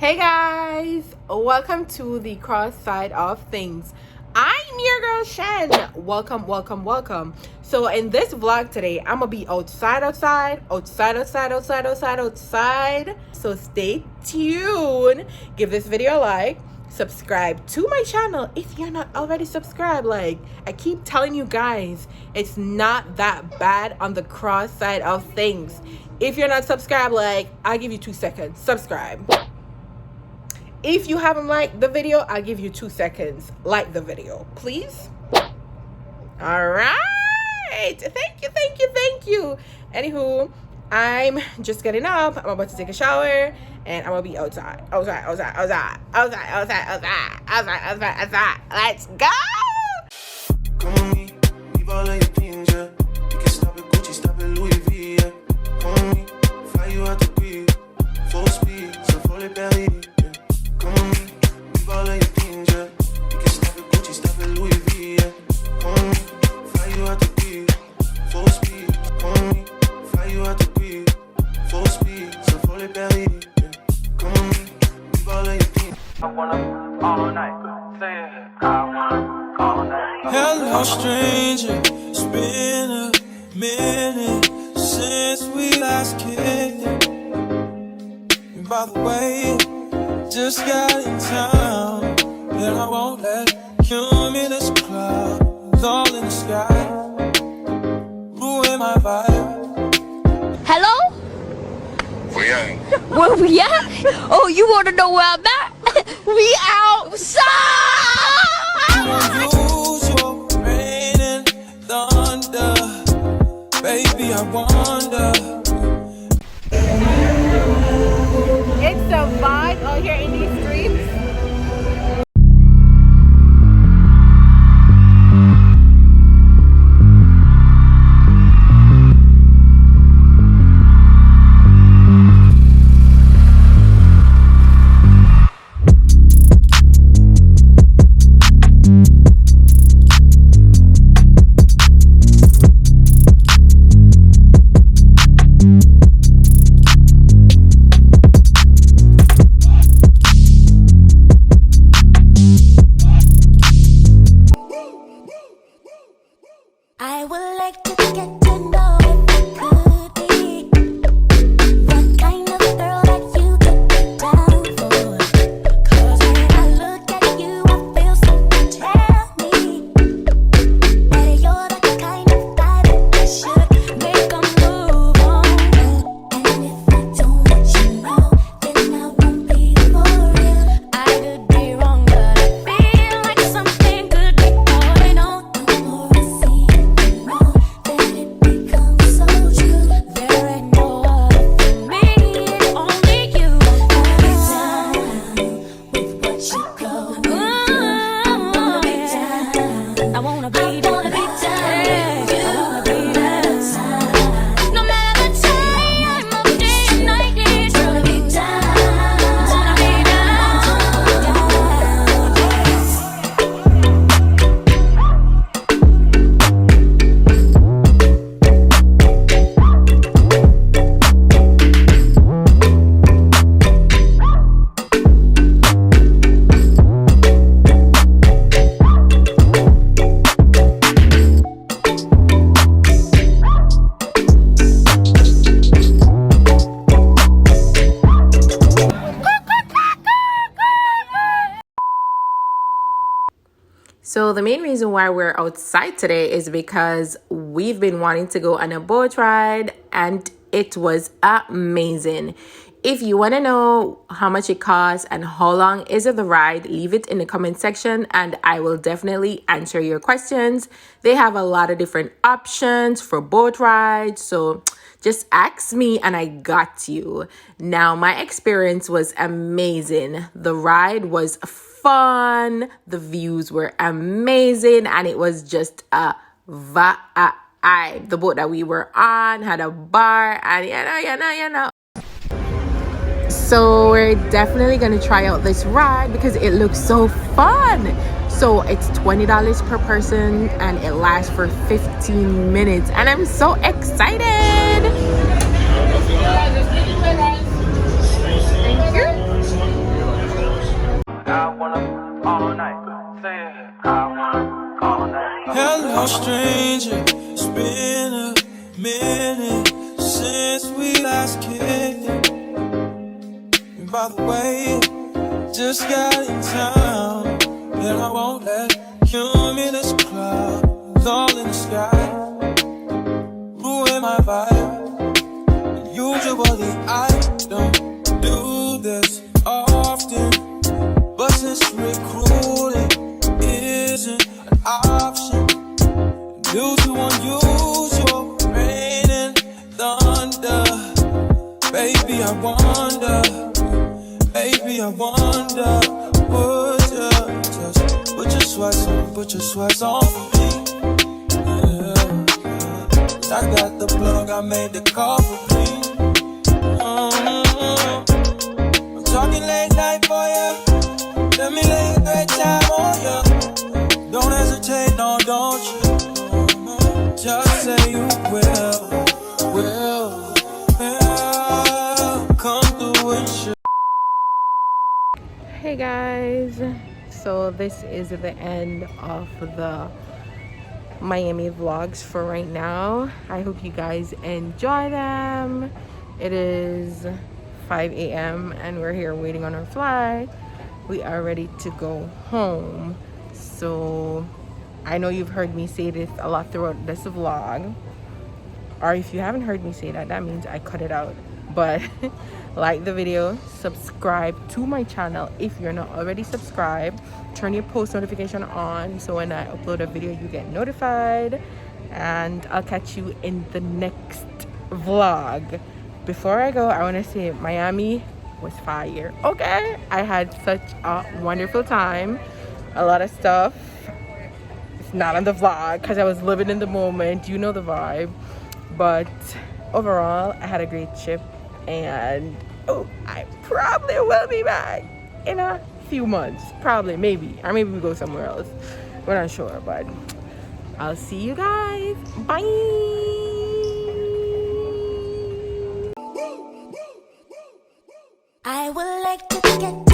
Hey guys, welcome to the cross side of things. I'm your girl Shen. Welcome. So in this vlog today, I'm gonna be outside. So stay tuned. Give this video a like. Subscribe to my channel if you're not already subscribed. Like I keep telling you guys, it's not that bad on the cross side of things. If you're not subscribed, like I'll give you 2 seconds. Subscribe. If you haven't liked the video, I'll give you 2 seconds. Like the video, please. All right. Thank you. Anywho, I'm just getting up. I'm about to take a shower and I'm gonna be outside. Let's go. Come on me, leave all of your things, yeah. You can stop at Gucci, stop at Louis V, yeah. Come on me, fly you out the grid. Full speed, so full of Paris, yeah. Come on me, leave all of your things, yeah. You can stop at Gucci, stop at Louis V, yeah. Come on me, fly you out the grid. Full speed, come on me, fly you out the grid. Full speed, so full of Paris, yeah. Come on me, leave all of your things. I wanna all night, say it. I wanna all night. Hello, stranger. It's been a minute since we last kicked it. And by the way, just got in town, and I won't let cumulus clouds all in the sky ruin my vibe. Hello? Where we at? Oh, you want to know where I'm at? We outside! Unusual rain and thunder, baby, I wonder. It's a vibe out here in these streets. I would like to get to know if it could be the kind of girl that you could be down for. 'Cause when I look at you, I feel something tell me that you're the kind of guy that I should make a move on. And if I don't let you know, then I won't be for real. I could be wrong, but I feel like something could be going on. The more I see it, that it becomes so true. There ain't no other for me, it's only you. I wanna be down with what you go. I wanna be down. No matter the time of day and night, it's gonna be down. Wanna be So the main reason why we're outside today is because we've been wanting to go on a boat ride and it was amazing. If you want to know how much it costs and how long is it the ride, leave it in the comment section and I will definitely answer your questions. They have a lot of different options for boat rides, so just ask me and I got you. Now, my experience was amazing. The ride was fun, the views were amazing, and it was just a vibe. The boat that we were on had a bar, and you know. So we're definitely gonna try out this ride because it looks so fun. So it's $20 per person and it lasts for 15 minutes, and I'm so excited. Thank you. Oh stranger, it's been a minute since we last kicked it. And by the way, just got in town, and I won't let cumulus clouds all in the sky ruin my vibe. Usually I don't do this often, but since recruiting isn't an option due to unusual rain and thunder, baby I wonder, would you just put your sweats on for me? Yeah. I got the plug, I made the call for me. I'm talking late night for ya. Let me lay a great time on ya. Don't hesitate, no, don't you? Just say you will come through and show. Hey guys, so this is the end of the Miami vlogs for right now. I hope you guys enjoy them. It is 5 a.m. and we're here waiting on our flight. We are ready to go home. So I know you've heard me say this a lot throughout this vlog, or if you haven't heard me say that, that means I cut it out. But like the video, subscribe to my channel if you're not already subscribed, turn your post notification on so when I upload a video you get notified, and I'll catch you in the next vlog. Before I go, I want to say Miami was fire. Okay, I had such a wonderful time. A lot of stuff it's not on the vlog because I was living in the moment, you know the vibe, but overall I had a great trip. And I probably will be back in a few months, probably, maybe, or maybe we go somewhere else, we're not sure, but I'll see you guys. Bye. I would like to get